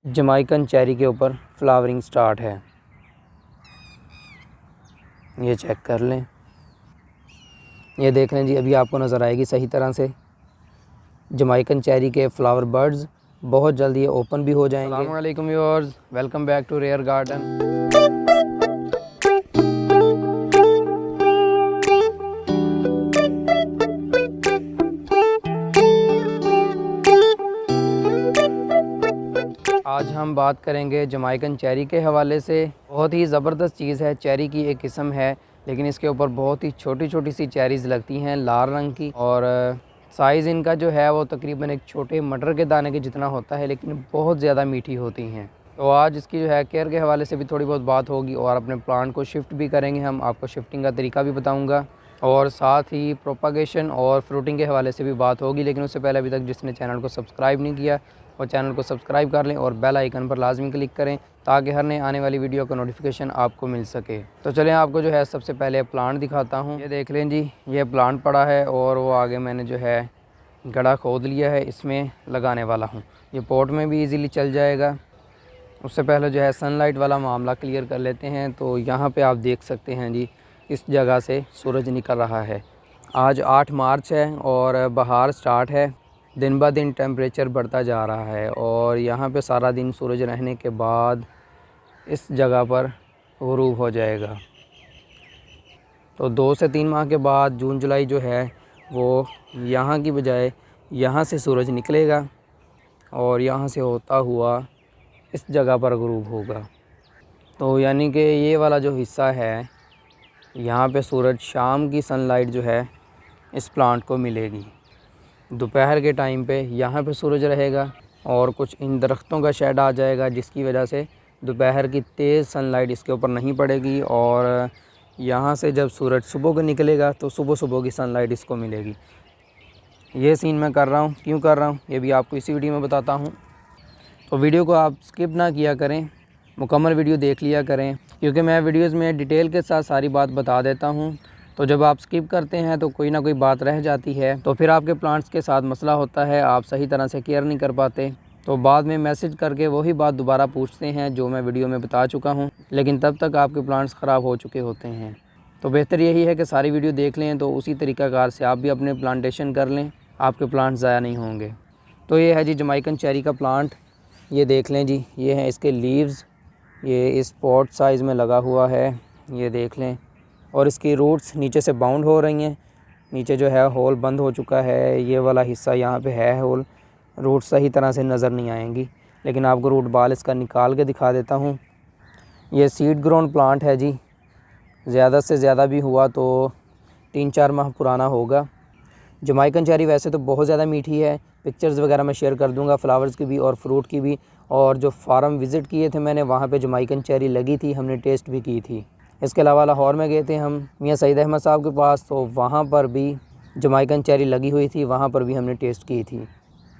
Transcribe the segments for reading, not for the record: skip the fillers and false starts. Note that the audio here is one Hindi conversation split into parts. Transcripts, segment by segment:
जमाइकन चेरी के ऊपर फ्लावरिंग स्टार्ट है। ये चेक कर लें, ये देख लें जी, अभी आपको नज़र आएगी सही तरह से। जमाइकन चेरी के फ्लावर बर्ड्स बहुत जल्दी ये ओपन भी हो जाएंगे। अस्सलाम वालेकुम viewers, welcome back to rare garden. आज हम बात करेंगे जमाइकन चेरी के हवाले से। बहुत ही ज़बरदस्त चीज़ है, चेरी की एक किस्म है, लेकिन इसके ऊपर बहुत ही छोटी छोटी सी चेरीज़ लगती हैं लाल रंग की, और साइज़ इनका जो है वो तकरीबन एक छोटे मटर के दाने के जितना होता है, लेकिन बहुत ज़्यादा मीठी होती हैं। तो आज इसकी जो है केयर के हवाले से भी थोड़ी बहुत बात होगी, और अपने प्लांट को शिफ्ट भी करेंगे हम, आपको शिफ्टिंग का तरीका भी बताऊँगा, और साथ ही प्रोपागेशन और फ्रूटिंग के हवाले से भी बात होगी। लेकिन उससे पहले अभी तक जिसने चैनल को सब्सक्राइब नहीं किया और चैनल को सब्सक्राइब कर लें और बेल आइकन पर लाजमी क्लिक करें ताकि हर नए आने वाली वीडियो का नोटिफिकेशन आपको मिल सके। तो चलें आपको जो है सबसे पहले प्लांट दिखाता हूँ। ये देख लें जी, ये प्लांट पड़ा है और वो आगे मैंने जो है गड्ढा खोद लिया है, इसमें लगाने वाला हूँ। ये पॉट में भी इजीली चल जाएगा। उससे पहले जो है सनलाइट वाला मामला क्लियर कर लेते हैं। तो यहाँ पर आप देख सकते हैं जी, इस जगह से सूरज निकल रहा है। आज 8 मार्च है और बहार स्टार्ट है। दिन ब दिन टेम्परेचर बढ़ता जा रहा है, और यहाँ पे सारा दिन सूरज रहने के बाद इस जगह पर गुरूब हो जाएगा। तो 2 से 3 माह के बाद जून जुलाई जो है वो यहाँ की बजाय यहाँ से सूरज निकलेगा और यहाँ से होता हुआ इस जगह पर गुरूब होगा। तो यानी कि ये वाला जो हिस्सा है, यहाँ पे सूरज शाम की सनलाइट जो है इस प्लांट को मिलेगी। दोपहर के टाइम पे यहाँ पे सूरज रहेगा और कुछ इन दरख्तों का शेड आ जाएगा, जिसकी वजह से दोपहर की तेज़ सनलाइट इसके ऊपर नहीं पड़ेगी, और यहाँ से जब सूरज सुबह को निकलेगा तो सुबह सुबह की सनलाइट इसको मिलेगी। ये सीन मैं कर रहा हूँ, क्यों कर रहा हूँ ये भी आपको इसी वीडियो में बताता हूँ। तो वीडियो को आप स्किप ना किया करें, मुकम्मल वीडियो देख लिया करें, क्योंकि मैं वीडियोज़ में डिटेल के साथ सारी बात बता देता हूँ। तो जब आप स्किप करते हैं तो कोई ना कोई बात रह जाती है, तो फिर आपके प्लांट्स के साथ मसला होता है, आप सही तरह से केयर नहीं कर पाते, तो बाद में मैसेज करके वही बात दोबारा पूछते हैं जो मैं वीडियो में बता चुका हूं, लेकिन तब तक आपके प्लांट्स ख़राब हो चुके होते हैं। तो बेहतर यही है कि सारी वीडियो देख लें, तो उसी तरीक़ाकार से आप भी अपने प्लांटेशन कर लें, आपके प्लांट्स ज़ाया नहीं होंगे। तो ये है जी जमाइकन चेरी का प्लांट। ये देख लें जी, ये हैं इसके लीव्स, ये इस पॉट साइज़ में लगा हुआ है, ये देख लें। और इसकी रूट्स नीचे से बाउंड हो रही हैं, नीचे जो है होल बंद हो चुका है। ये वाला हिस्सा यहाँ पे है होल, रूट सही तरह से नज़र नहीं आएंगी, लेकिन आपको रूट बाल इसका निकाल के दिखा देता हूँ। ये सीड ग्रोन प्लांट है जी, ज़्यादा से ज़्यादा भी हुआ तो 3-4 माह पुराना होगा। जमाइकन चेरी वैसे तो बहुत ज़्यादा मीठी है, पिक्चर्स वगैरह मैं शेयर कर दूँगा फ्लावर्स की भी और फ्रूट की भी। और जो फार्म विज़िट किए थे मैंने, वहाँ पर जमाइकन चेरी लगी थी, हमने टेस्ट भी की थी। इसके अलावा लाहौर में गए थे हम मियाँ सईद अहमद साहब के पास, तो वहाँ पर भी जमाइकन चेरी लगी हुई थी, वहाँ पर भी हमने टेस्ट की थी।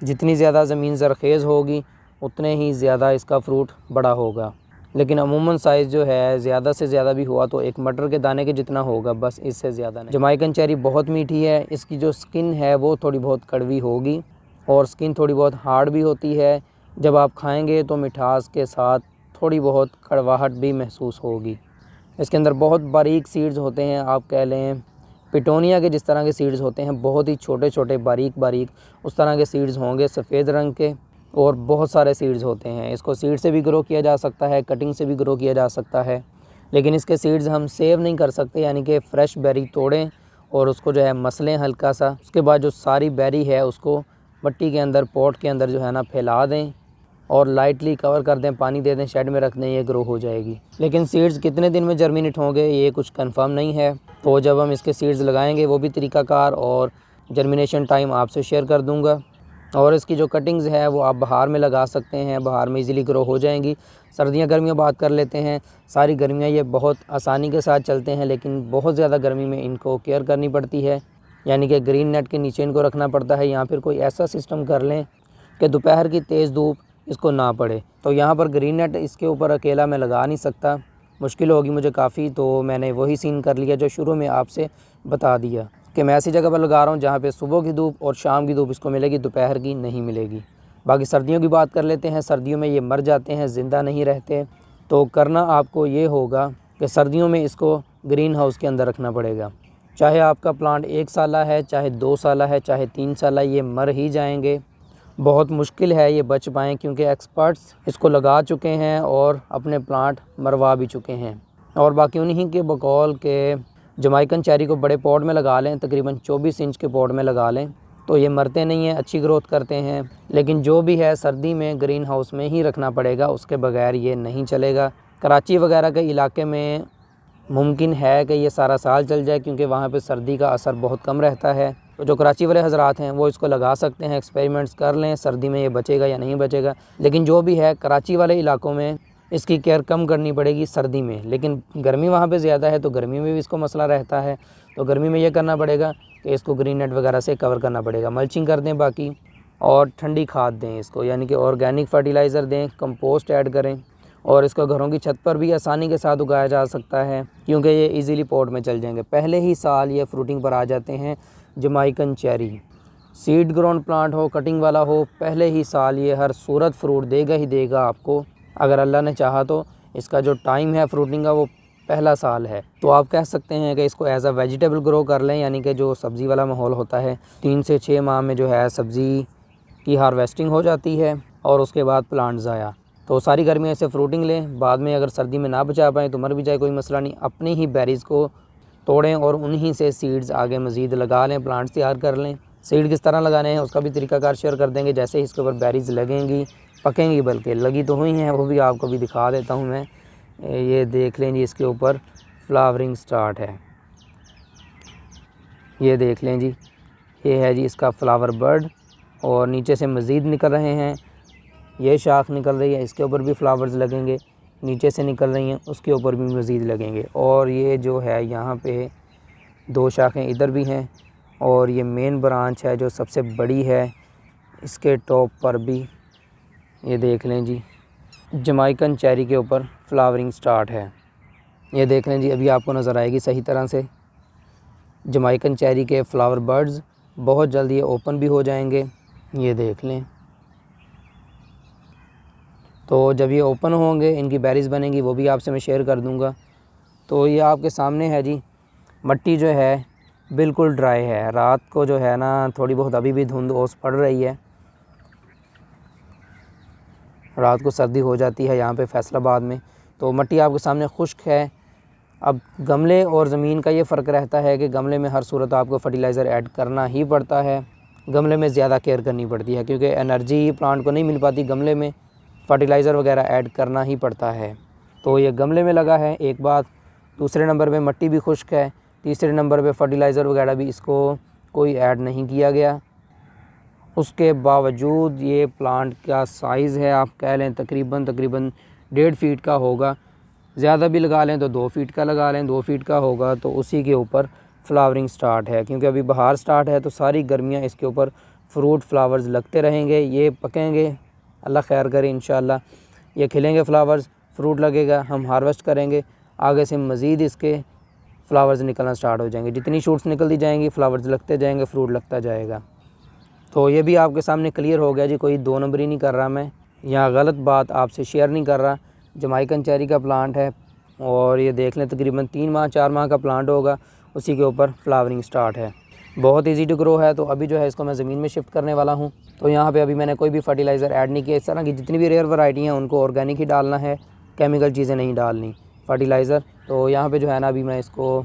जितनी ज़्यादा ज़मीन ज़रख़ेज़ होगी उतने ही ज़्यादा इसका फ्रूट बड़ा होगा, लेकिन अमूमन साइज़ जो है ज़्यादा से ज़्यादा भी हुआ तो एक मटर के दाने के जितना होगा, बस इससे ज़्यादा नहीं। जमाइकन चेरी बहुत मीठी है, इसकी जो स्किन है वो थोड़ी बहुत कड़वी होगी और स्किन थोड़ी बहुत हार्ड भी होती है। जब आप खाएँगे तो मिठास के साथ थोड़ी बहुत कड़वाहट भी महसूस होगी। इसके अंदर बहुत बारीक सीड्स होते हैं, आप कह लें पिटोनिया के जिस तरह के सीड्स होते हैं, बहुत ही छोटे छोटे बारीक बारीक उस तरह के सीड्स होंगे, सफ़ेद रंग के, और बहुत सारे सीड्स होते हैं। इसको सीड से भी ग्रो किया जा सकता है, कटिंग से भी ग्रो किया जा सकता है, लेकिन इसके सीड्स हम सेव नहीं कर सकते, यानी कि फ़्रेश बेरी तोड़ें और उसको जो है मसलें हल्का सा, उसके बाद जो सारी बेरी है उसको मिट्टी के अंदर, पॉट के अंदर जो है ना फैला दें और लाइटली कवर कर दें, पानी दे दें, शेड में रख दें, ये ग्रो हो जाएगी। लेकिन सीड्स कितने दिन में जर्मिनेट होंगे ये कुछ कंफर्म नहीं है, तो जब हम इसके सीड्स लगाएंगे वो भी तरीक़ाकार और जर्मिनेशन टाइम आपसे शेयर कर दूंगा। और इसकी जो कटिंग्स है वो आप बहार में लगा सकते हैं, बहार में इजीली ग्रो हो जाएंगी। सर्दियाँ गर्मियाँ बात कर लेते हैं। सारी गर्मियाँ ये बहुत आसानी के साथ चलते हैं, लेकिन बहुत ज़्यादा गर्मी में इनको केयर करनी पड़ती है, यानी कि ग्रीन नेट के नीचे इनको रखना पड़ता है, या फिर कोई ऐसा सिस्टम कर लें कि दोपहर की तेज़ धूप इसको ना पड़े। तो यहाँ पर ग्रीन नेट इसके ऊपर अकेला मैं लगा नहीं सकता, मुश्किल होगी मुझे काफ़ी, तो मैंने वही सीन कर लिया जो शुरू में आपसे बता दिया कि मैं ऐसी जगह पर लगा रहा हूँ जहाँ पे सुबह की धूप और शाम की धूप इसको मिलेगी, दोपहर की नहीं मिलेगी। बाकी सर्दियों की बात कर लेते हैं। सर्दियों में ये मर जाते हैं, ज़िंदा नहीं रहते। तो करना आपको ये होगा कि सर्दियों में इसको ग्रीन हाउस के अंदर रखना पड़ेगा। चाहे आपका प्लांट 1 साला है, चाहे 2 साला है, चाहे 3 साला, ये मर ही जाएंगे। बहुत मुश्किल है ये बच पाएँ, क्योंकि एक्सपर्ट्स इसको लगा चुके हैं और अपने प्लांट मरवा भी चुके हैं। और बाकी उन्हीं के बकौल के जमाइकन चेरी को बड़े पॉट में लगा लें, तकरीबन 24 इंच के पॉट में लगा लें, तो ये मरते नहीं हैं, अच्छी ग्रोथ करते हैं। लेकिन जो भी है सर्दी में ग्रीन हाउस में ही रखना पड़ेगा, उसके बगैर ये नहीं चलेगा। कराची वगैरह के इलाके में मुमकिन है कि ये सारा साल चल जाए, क्योंकि वहाँ पे सर्दी का असर बहुत कम रहता है। तो जो कराची वाले हजरात हैं वो इसको लगा सकते हैं, एक्सपेरिमेंट्स कर लें सर्दी में ये बचेगा या नहीं बचेगा। लेकिन जो भी है कराची वाले इलाकों में इसकी केयर कम करनी पड़ेगी सर्दी में। लेकिन गर्मी वहाँ पे ज़्यादा है, तो गर्मी में भी इसको मसला रहता है। तो गर्मी में ये करना पड़ेगा कि इसको ग्रीन नेट वगैरह से कवर करना पड़ेगा, मल्चिंग कर दें बाकी, और ठंडी खाद दें इसको, यानी कि ऑर्गेनिक फर्टिलाइज़र दें, कंपोस्ट ऐड करें। और इसको घरों की छत पर भी आसानी के साथ उगाया जा सकता है, क्योंकि ये इजीली पॉट में चल जाएंगे। पहले ही साल ये फ्रूटिंग पर आ जाते हैं जमाइकन चेरी। सीड ग्राउंड प्लांट हो, कटिंग वाला हो, पहले ही साल ये हर सूरत फ्रूट देगा ही देगा आपको, अगर अल्लाह ने चाहा तो। इसका जो टाइम है फ्रूटिंग का वो पहला साल है। तो आप कह सकते हैं कि इसको एज अ वेजिटेबल ग्रो कर लें, यानी कि जो सब्ज़ी वाला माहौल होता है, 3 से 6 माह में जो है सब्ज़ी की हार्वेस्टिंग हो जाती है और उसके बाद प्लांट्स आया। तो सारी गर्मियों से फ्रूटिंग लें, बाद में अगर सर्दी में ना बचा पाएँ तो मर भी जाए, कोई मसला नहीं। अपनी ही बेरीज़ को तोड़ें और उन्हीं से सीड्स आगे मज़ीद लगा लें, प्लांट्स तैयार कर लें। सीड किस तरह लगाने हैं उसका भी तरीकाकार शेयर कर देंगे। जैसे ही इसके ऊपर बेरीज़ लगेंगी, पकेंगी, बल्कि लगी तो हुई हैं, वो भी आपको भी दिखा देता हूँ मैं। ये देख लें जी, इसके ऊपर फ्लावरिंग स्टार्ट है। ये देख लें जी, ये है जी इसका फ्लावर बर्ड, और नीचे से मज़ीद निकल रहे हैं। ये शाख निकल रही है, इसके ऊपर भी फ्लावर्स लगेंगे, नीचे से निकल रही हैं, उसके ऊपर भी मज़ीद लगेंगे। और ये जो है यहाँ पे 2 शाखें इधर भी हैं, और ये मेन ब्रांच है जो सबसे बड़ी है, इसके टॉप पर भी ये देख लें जी जमाइकन चेरी के ऊपर फ्लावरिंग स्टार्ट है। ये देख लें जी, अभी आपको नज़र आएगी सही तरह से। जमाइकन चेरी के फ्लावर बर्ड्स बहुत जल्दी ये ओपन भी हो जाएंगे, ये देख लें। तो जब ये ओपन होंगे, इनकी बेरीज़ बनेंगी, वो भी आपसे मैं शेयर कर दूंगा। तो ये आपके सामने है जी। मट्टी जो है बिल्कुल ड्राई है, रात को जो है ना थोड़ी बहुत अभी भी धुंध ओस पड़ रही है, रात को सर्दी हो जाती है यहाँ पे फैसलाबाद में। तो मट्टी आपके सामने खुश्क है। अब गमले और ज़मीन का ये फ़र्क रहता है कि गमले में हर सूरत आपको फर्टिलाइज़र ऐड करना ही पड़ता है, गमले में ज़्यादा केयर करनी पड़ती है, क्योंकि एनर्जी प्लांट को नहीं मिल पाती, गमले में फर्टिलाइज़र वगैरह ऐड करना ही पड़ता है। तो ये गमले में लगा है एक बात। दूसरे नंबर पे मट्टी भी खुश्क है। तीसरे नंबर पे फर्टिलाइज़र वगैरह भी इसको कोई ऐड नहीं किया गया। उसके बावजूद ये प्लांट का साइज़ है, आप कह लें तकरीबन 1.5 फीट का होगा। ज़्यादा भी लगा लें तो 2 फीट का लगा लें, 2 फीट का होगा। तो उसी के ऊपर फ्लावरिंग स्टार्ट है, क्योंकि अभी बहार स्टार्ट है, तो सारी गर्मियाँ इसके ऊपर फ्रूट फ्लावर्स लगते रहेंगे। ये पकेंगे, अल्लाह खैर करे, इंशाल्लाह ये खिलेंगे फ्लावर्स, फ्रूट लगेगा, हम हार्वेस्ट करेंगे। आगे से मज़ीद इसके फ्लावर्स निकलना स्टार्ट हो जाएंगे। जितनी शूट्स निकलती जाएंगी, फ्लावर्स लगते जाएंगे, फ्रूट लगता जाएगा। तो ये भी आपके सामने क्लियर हो गया जी, कोई 2 नंबरी नहीं कर रहा मैं, यहाँ गलत बात आपसे शेयर नहीं कर रहा। जमाइकन चेरी का प्लांट है, और ये देख लें तकरीबन 3 माह 4 माह का प्लांट होगा, उसी के ऊपर फ्लावरिंग स्टार्ट है। बहुत इजी टू ग्रो है। तो अभी जो है इसको मैं ज़मीन में शिफ्ट करने वाला हूँ। तो यहाँ पे अभी मैंने कोई भी फर्टिलाइज़र ऐड नहीं किया। इस तरह की जितनी भी रेयर वैरायटी हैं उनको ऑर्गेनिक ही डालना है, केमिकल चीज़ें नहीं डालनी, फर्टिलाइज़र। तो यहाँ पे जो है ना अभी मैं इसको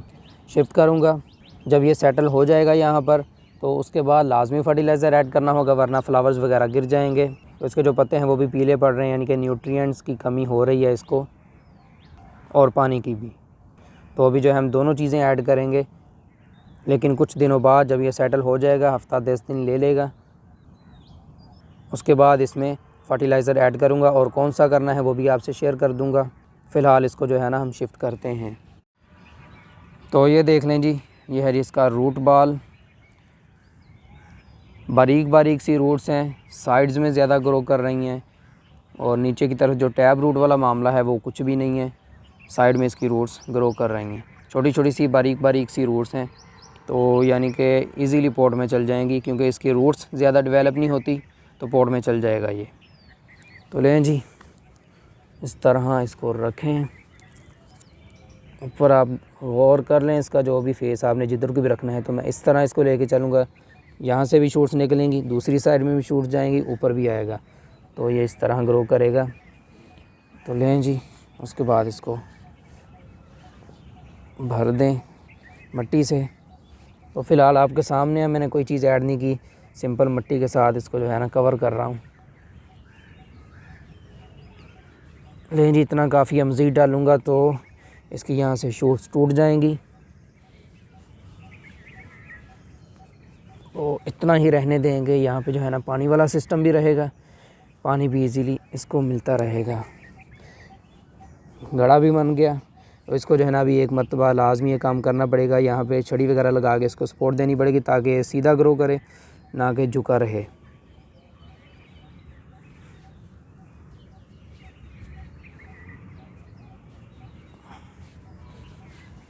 शिफ्ट करूँगा। जब ये सेटल हो जाएगा यहाँ पर, तो उसके बाद लाजमी फर्टिलाइज़र ऐड करना होगा, वरना फ्लावर्स वगैरह गिर जाएंगे। तो इसके जो पत्ते हैं वो भी पीले पड़ रहे हैं, यानी कि न्यूट्रिएंट्स की कमी हो रही है इसको, और पानी की भी। तो अभी जो है हम दोनों चीज़ें ऐड करेंगे, लेकिन कुछ दिनों बाद जब ये सेटल हो जाएगा, हफ्ता 10 दिन ले लेगा, उसके बाद इसमें फ़र्टिलाइज़र ऐड करूँगा, और कौन सा करना है वो भी आपसे शेयर कर दूँगा। फ़िलहाल इसको जो है ना हम शिफ्ट करते हैं। तो ये देख लें जी, ये है जी इसका रूट बॉल। बारीक बारीक सी रूट्स हैं, साइड्स में ज़्यादा ग्रो कर रही हैं, और नीचे की तरफ जो टैब रूट वाला मामला है वो कुछ भी नहीं है, साइड में इसकी रूट्स ग्रो कर रही हैं। छोटी छोटी सी बारीक बारीक सी रूट्स हैं, तो यानी कि इजीली पॉट में चल जाएंगी, क्योंकि इसकी रूट्स ज़्यादा डेवलप नहीं होती, तो पॉट में चल जाएगा ये। तो लें जी, इस तरह इसको रखें, ऊपर आप गौर कर लें इसका जो भी फेस आपने जिधर को भी रखना है। तो मैं इस तरह इसको लेके चलूँगा, यहाँ से भी शूट्स निकलेंगी, दूसरी साइड में भी शूट जाएंगी, ऊपर भी आएगा, तो ये इस तरह ग्रो करेगा। तो लें जी, उसके बाद इसको भर दें मिट्टी से। तो फ़िलहाल आपके सामने है, मैंने कोई चीज़ ऐड नहीं की, सिंपल मिट्टी के साथ इसको जो है ना कवर कर रहा हूँ। लें जी, इतना काफ़ी है, मज़ीद डालूँगा तो इसकी यहाँ से शूट्स टूट जाएंगी। तो इतना ही रहने देंगे। यहाँ पे जो है ना पानी वाला सिस्टम भी रहेगा, पानी भी इजीली इसको मिलता रहेगा। गड़ा भी बन गया, तो इसको जो है ना अभी एक मरतबा लाजमी ये काम करना पड़ेगा। यहाँ पे छड़ी वगैरह लगा के इसको सपोर्ट देनी पड़ेगी ताकि सीधा ग्रो करे, ना कि झुका रहे।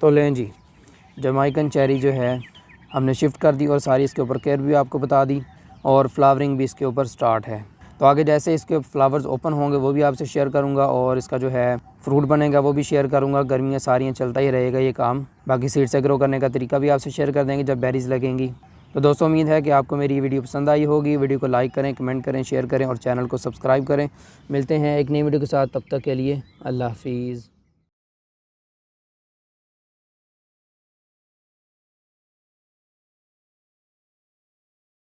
तो लें जी, जमाइकन चेरी जो है हमने शिफ्ट कर दी और सारी इसके ऊपर केयर भी आपको बता दी और फ्लावरिंग भी इसके ऊपर स्टार्ट है। तो आगे जैसे इसके फ्लावर्स ओपन होंगे वो भी आपसे शेयर करूंगा और इसका जो है फ्रूट बनेगा वो भी शेयर करूंगा। गर्मियाँ सारियाँ चलता ही रहेगा ये काम। बाकी सीड से ग्रो करने का तरीका भी आपसे शेयर कर देंगे जब बेरीज़ लगेंगी। तो दोस्तों, उम्मीद है कि आपको मेरी वीडियो पसंद आई होगी। वीडियो को लाइक करें, कमेंट करें, शेयर करें और चैनल को सब्सक्राइब करें। मिलते हैं एक नई वीडियो के साथ, तब तक के लिए अल्लाह हाफिज़।